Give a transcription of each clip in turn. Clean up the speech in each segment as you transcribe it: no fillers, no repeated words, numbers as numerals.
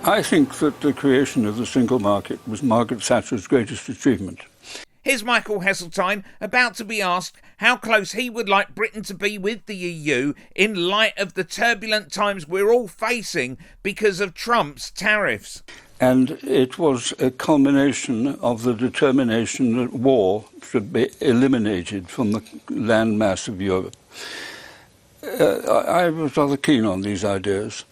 I think that the creation of the single market was Margaret Thatcher's greatest achievement. Here's Michael Heseltine about to be asked how close he would like Britain to be with the EU in light of the turbulent times we're all facing because of Trump's tariffs. And it was a culmination of the determination that war should be eliminated from the landmass of Europe. I was rather keen on these ideas,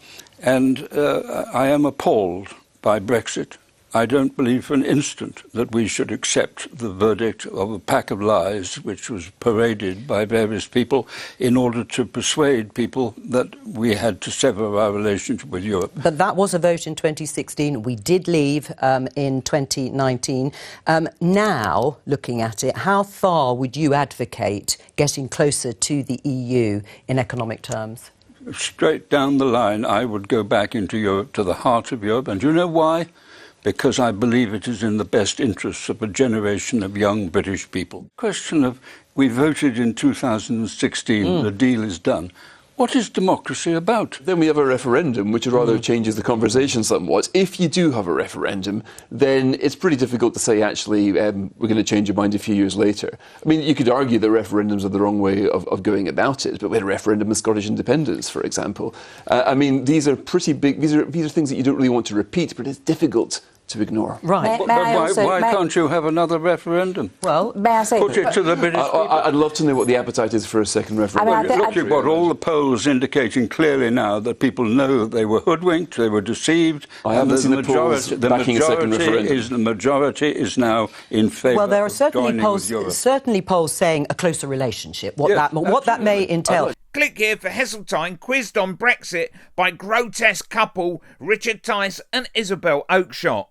and I am appalled by Brexit. I don't believe for an instant that we should accept the verdict of a pack of lies which was paraded by various people in order to persuade people that we had to sever our relationship with Europe. But that was a vote in 2016. We did leave in 2019. Now, looking at it, how far would you advocate getting closer to the EU in economic terms? Straight down the line, I would go back into Europe, to the heart of Europe. And do you know why? Because I believe it is in the best interests of a generation of young British people. Question of, we voted in 2016, the deal is done. What is democracy about? Then we have a referendum, which rather changes the conversation somewhat. If you do have a referendum, then it's pretty difficult to say, actually, we're going to change your mind a few years later. I mean, you could argue that referendums are the wrong way of going about it, but we had a referendum on Scottish independence, for example. I mean, these are pretty big, these are things that you don't really want to repeat, but it's difficult to ignore. Right. Why can't you have another referendum? Well, may I say... Put it to the British people. I'd love to know what the appetite is for a second referendum. Look, you've got all the polls indicating clearly now that people know that they were hoodwinked, they were deceived. I haven't seen the polls backing a second referendum. The majority is now in favour well, there are of certainly joining with Europe. certainly polls saying a closer relationship, what that may entail. Click here for Heseltine quizzed on Brexit by grotesque couple Richard Tice and Isabel Oakeshott.